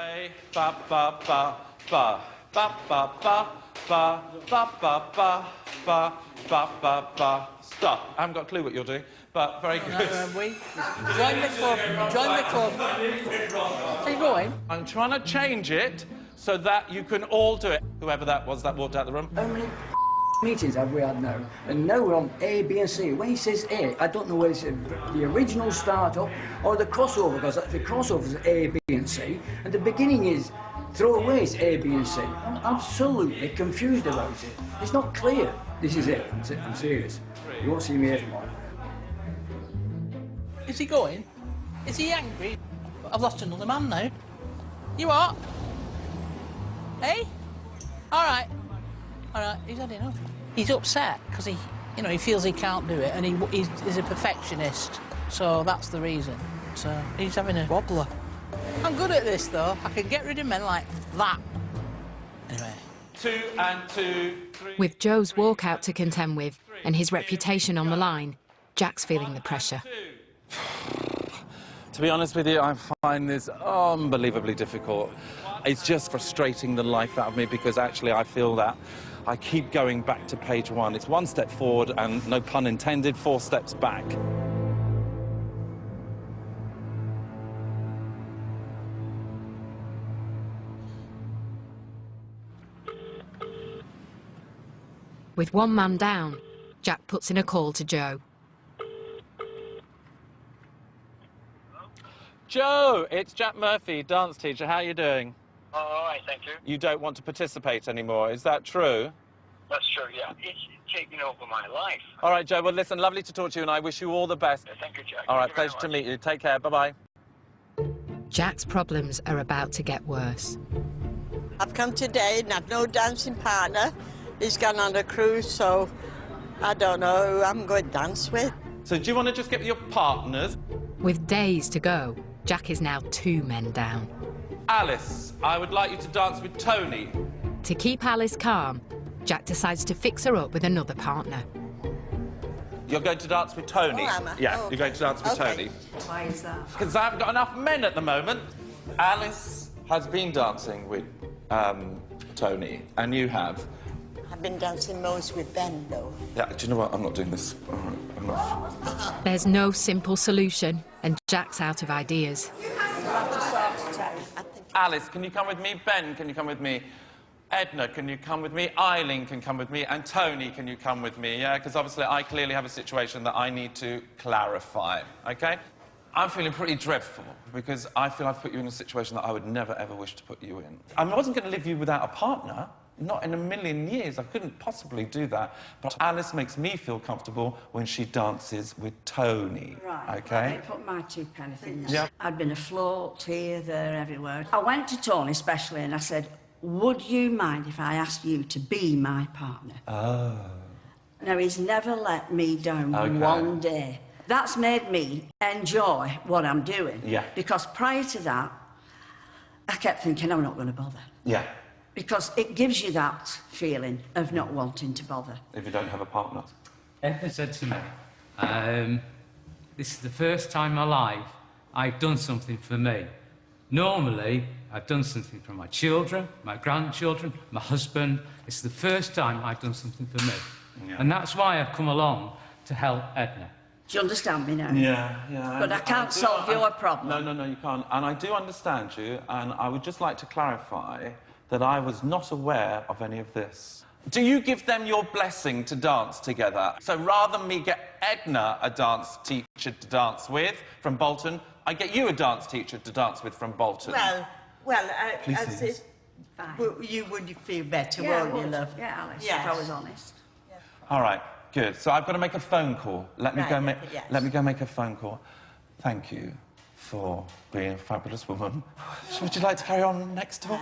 Ba, ba, ba, ba. Ba, ba, ba, ba, ba, ba, ba, ba, ba, ba, ba. Stop. I haven't got a clue what you're doing, but very good. Join the club. Join the club. Are you going? I'm trying to change it so that you can all do it. Whoever that was that walked out the room. How many meetings have we had now? And now we're on A, B and C. When he says A, I don't know whether it's the original start-up or the crossover, because the crossover is A, B and C, and the beginning is throwaways A, B and C. I'm absolutely confused about it. It's not clear. This is it. I'm serious. You won't see me here tomorrow. Is he going? Is he angry? I've lost another man now. You what? Hey? All right. All right, he's had enough. He's upset because he feels he can't do it, and he's a perfectionist, so that's the reason. So he's having a wobbler. I'm good at this, though. I can get rid of men like that. Anyway. 2 and 2, 3. With Joe's walkout to contend with and his reputation on the line, Jack's feeling the pressure. To be honest with you, I find this unbelievably difficult. It's just frustrating the life out of me because actually I feel that I keep going back to page 1. It's 1 step forward and, no pun intended, 4 steps back. With one man down, Jack puts in a call to Joe. Joe, it's Jack Murphy, dance teacher. How are you doing? Oh, all right, thank you. You don't want to participate anymore, is that true? That's true, yeah. It's taking over my life. All right, Joe, well, listen, lovely to talk to you, and I wish you all the best. Yeah, thank you, Jack. All right, Thank you very pleasure to much. meet you. Take care, bye-bye. Jack's problems are about to get worse. I've come today and I've no dancing partner. He's gone on a cruise, so I don't know who I'm going to dance with. So do you want to just get with your partners? With days to go, Jack is now 2 men down. Alice, I would like you to dance with Tony. To keep Alice calm, Jack decides to fix her up with another partner. You're going to dance with Tony? Oh, am I? Yeah, Oh, you're going to dance with okay. Tony. Why is that? Because I haven't got enough men at the moment. Alice has been dancing with Tony, and you have. I've been dancing most with Ben, though. Yeah, do you know what? I'm not doing this. All right, I'm not. There's no simple solution, and Jack's out of ideas. Alice, can you come with me? Ben, can you come with me? Edna, can you come with me? Eileen can come with me. And Tony, can you come with me? Yeah, because obviously I clearly have a situation that I need to clarify, OK? I'm feeling pretty dreadful because I feel I've put you in a situation that I would never, ever wish to put you in. I wasn't going to leave you without a partner. Not in a million years. I couldn't possibly do that. But Alice makes me feel comfortable when she dances with Tony. Right. OK? I put my 2 penny things. Yeah. I'd been afloat here, there, everywhere. I went to Tony especially and I said, would you mind if I asked you to be my partner? Oh. Now, he's never let me down Okay. one day. That's made me enjoy what I'm doing. Yeah. Because prior to that, I kept thinking, I'm not going to bother. Yeah. Because it gives you that feeling of not wanting to bother. If you don't have a partner. Edna said to me, this is the first time in my life I've done something for me. Normally, I've done something for my children, my grandchildren, my husband. It's the first time I've done something for me. Yeah. And that's why I've come along to help Edna. Do you understand me now? Yeah. But I can't solve your problem. No, you can't. And I do understand you, and I would just like to clarify that I was not aware of any of this. Do you give them your blessing to dance together? So rather than me get Edna a dance teacher to dance with from Bolton, I get you a dance teacher to dance with from Bolton. Well, Please, you would feel better, Yeah, won't you, love? Yeah, Alice, Yes. if I was honest. All right, good. So I've got to make a phone call. Let me Right, yes. Let me go make a phone call. Thank you for being a fabulous woman. Would you like to carry on next talk?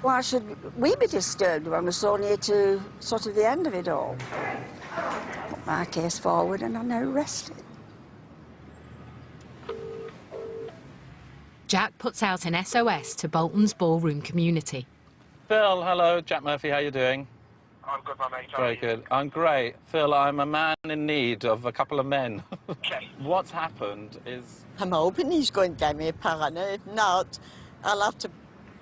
Why should we be disturbed when we're so near to sort of the end of it all? Put my case forward and I'm now rested. Jack puts out an SOS to Bolton's ballroom community. Phil, hello. Jack Murphy, how are you doing? I'm good, my mate. Very good. I'm great. Phil, I'm a man in need of a couple of men. Okay. What's happened is... I'm hoping he's going to get me a partner. If not, I'll have to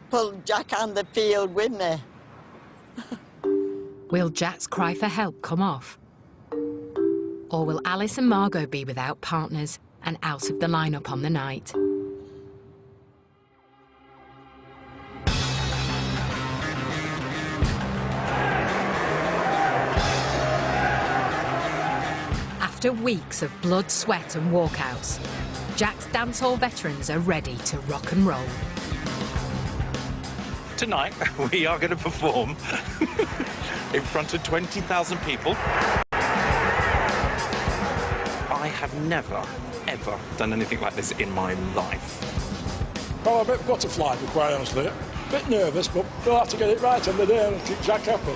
pull Jack on the field with me. Will Jack's cry for help come off? Or will Alice and Margot be without partners and out of the lineup on the night? After weeks of blood, sweat and walkouts, Jack's dancehall veterans are ready to rock and roll. Tonight, we are going to perform in front of 20,000 people. I have never, ever done anything like this in my life. Well, I'm a bit butterfly, to be quite honest with you. A bit nervous, but we'll have to get it right on the day and keep Jack happy.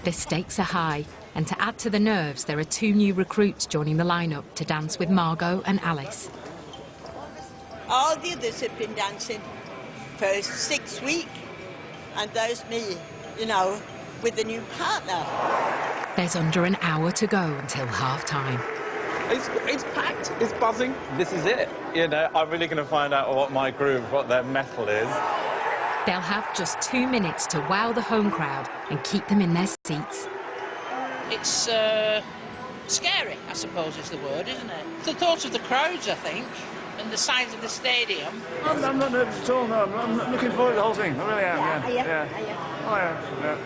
The stakes are high, and to add to the nerves, there are 2 new recruits joining the lineup to dance with Margot and Alice. All the others have been dancing for 6 weeks, and there's me, you know, with a new partner. There's under an hour to go until half-time. It's packed, it's buzzing. This is it. You know, I'm really going to find out what my groove, what their metal is. They'll have just 2 minutes to wow the home crowd and keep them in their seats. It's scary, I suppose is the word, isn't it? It's the thought of the crowds, I think, and the size of the stadium. I'm not nervous at all, no. I'm looking forward to the whole thing. I really am, yeah. Oh, yeah.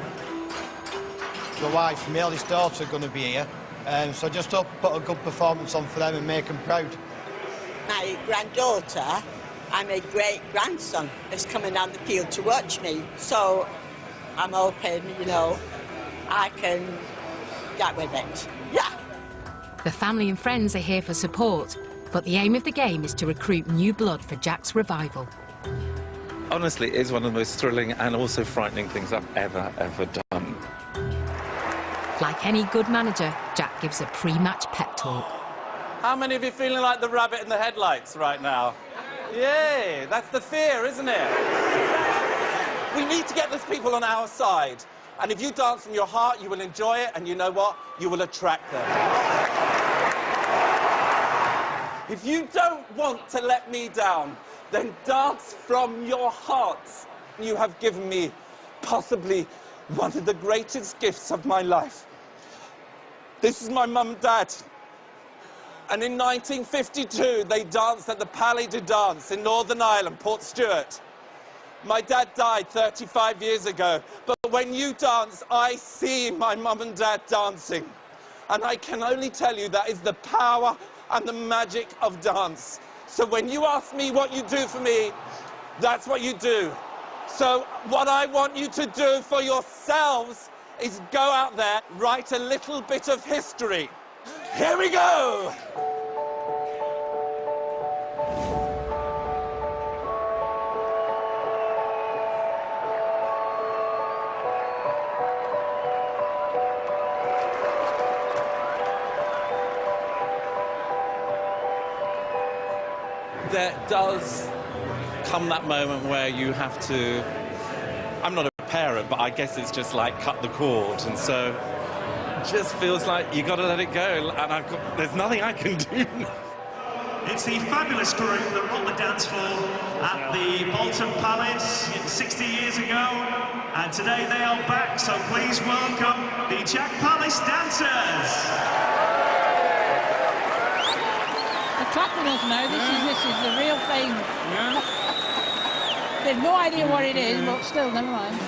My wife, my eldest daughter, are going to be here, so just to put a good performance on for them and make them proud. My granddaughter and my great-grandson is coming down the field to watch me, so I'm hoping, you know, I can get with it. Yeah! The family and friends are here for support, but the aim of the game is to recruit new blood for Jack's revival. Honestly, it is one of the most thrilling and also frightening things I've ever done. Like any good manager, Jack gives a pre-match pep talk. How many of you feeling like the rabbit in the headlights right now? Yay, that's the fear, isn't it? We need to get those people on our side. And if you dance from your heart, you will enjoy it, and you know what? You will attract them. If you don't want to let me down, then dance from your hearts. You have given me possibly one of the greatest gifts of my life. This is my mum and dad. And in 1952, they danced at the Palais de Danse in Northern Ireland, Port Stewart. My dad died 35 years ago, but when you dance, I see my mum and dad dancing. And I can only tell you that is the power and the magic of dance. So when you ask me what you do for me, that's what you do. So what I want you to do for yourselves is go out there, write a little bit of history. Here we go! There does come that moment where you have to... I'm not a parent, but I guess it's just like cut the cord, and so it just feels like you got to let it go, and there's nothing I can do. It's the fabulous group that rocked the dance floor at the Bolton Palais 60 years ago, and today they are back, so please welcome the Jack Palace Dancers. They're clapping us now. This is the real thing. Yeah. They've no idea what it is, but still, never mind.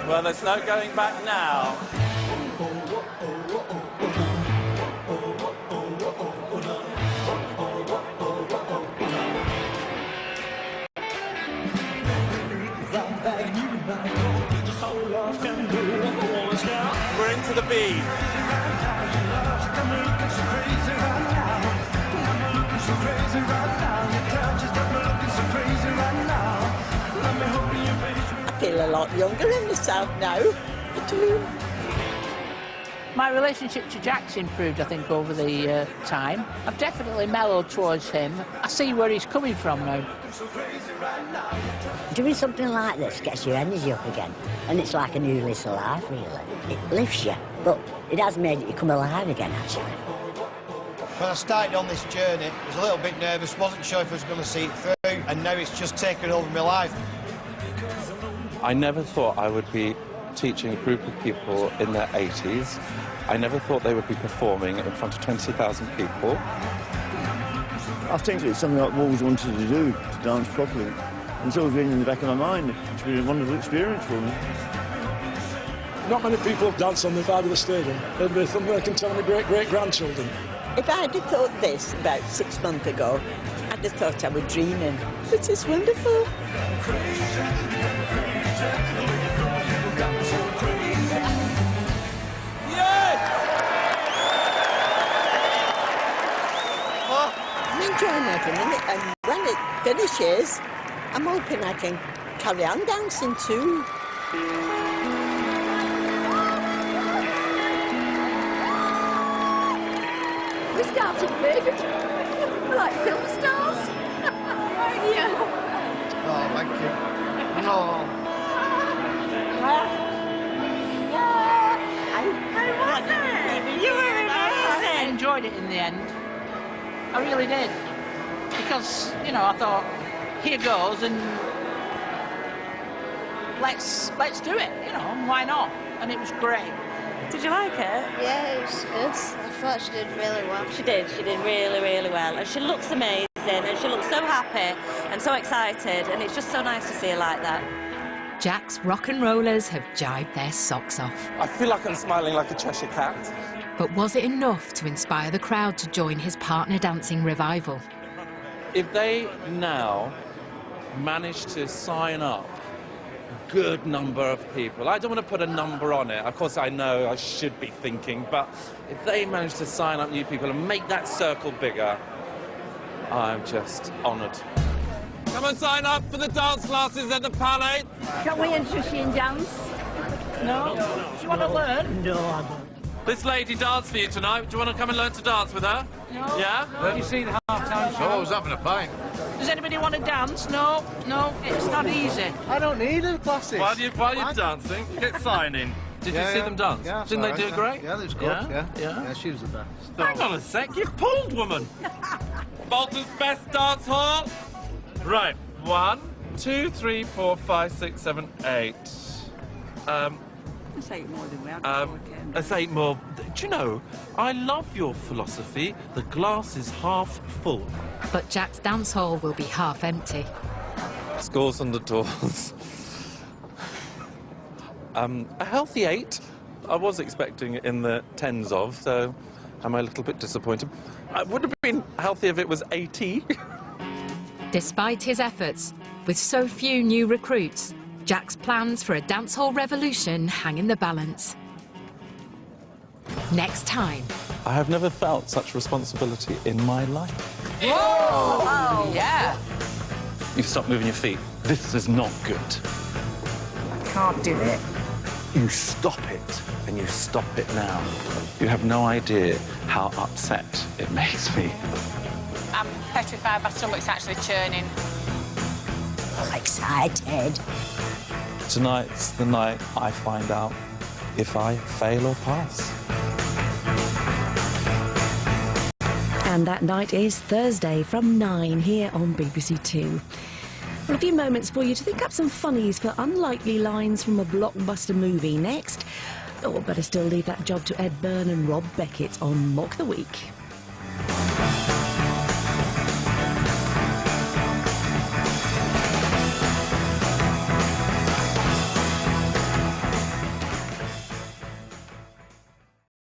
Well, there's no going back now. We're into the beat. I feel a lot younger in myself now. My relationship to Jack's improved, I think, over the time. I've definitely mellowed towards him. I see where he's coming from now. Doing something like this gets your energy up again, and it's like a new lease of life, really. It lifts you, but it has made you come alive again, actually. When I started on this journey, I was a little bit nervous, wasn't sure if I was going to see it through, and now it's just taken over my life. I never thought I would be teaching a group of people in their 80s. I never thought they would be performing in front of 20,000 people. I think it's something I've always wanted to do, to dance properly. And it's always been in the back of my mind. It's been a wonderful experience for me. Not many people dance on the side of the stadium. It'll be something I can tell my great-great-grandchildren. If I'd have thought this about 6 months ago, I'd have thought I was dreaming. It is wonderful. I'm enjoying every minute, and when it finishes, I'm hoping I can carry on dancing too. We started good. We're like film stars. Yeah. Oh, thank you. Oh. You were amazing. I enjoyed it in the end. I really did. Because, you know, I thought, here goes, and let's do it, you know, why not? And it was great. Did you like it? Yeah, it was good. I thought she did really well. She did really, really well. And she looks amazing, and she looks so happy and so excited, and it's just so nice to see her like that. Jack's rock and rollers have jived their socks off. I feel like I'm smiling like a Cheshire cat. But was it enough to inspire the crowd to join his partner dancing revival? If they now manage to sign up a good number of people, I don't want to put a number on it, of course I know I should be thinking, but if they manage to sign up new people and make that circle bigger, I'm just honoured. Come and sign up for the dance classes at the Palais. Can we interest you in dance? No? Do you want to learn? No, I don't. This lady danced for you tonight. Do you want to come and learn to dance with her? No. Yeah? Have you seen the half-time show? I was having a pint. Does anybody want to dance? No, no, it's not easy. I don't need a classes. While you're dancing, get signing. Did you see them dance? Yeah, Didn't they do great? Yeah, they was good. Yeah, she was the best. Hang on a sec, you've pulled, woman. Bolton's best dance hall. Right, 1, 2, 3, 4, 5, 6, 7, 8. Let's 8 more than we had. Let's 8 more. Do you know, I love your philosophy. The glass is half full. But Jack's dance hall will be half empty. Scores on the doors. A healthy 8. I was expecting it in the tens of, so I'm a little bit disappointed. It would have been healthy if it was 80. Despite his efforts, with so few new recruits, Jack's plans for a dancehall revolution hang in the balance. Next time. I have never felt such responsibility in my life. Whoa! Oh, yeah. You stop moving your feet. This is not good. I can't do it. You stop it, and you stop it now. You have no idea how upset it makes me. I'm petrified, my stomach's actually churning. I'm excited. Tonight's the night I find out if I fail or pass. And that night is Thursday from 9 here on BBC Two. Well, a few moments for you to think up some funnies for unlikely lines from a blockbuster movie next. Or better still, leave that job to Ed Byrne and Rob Beckett on Mock the Week.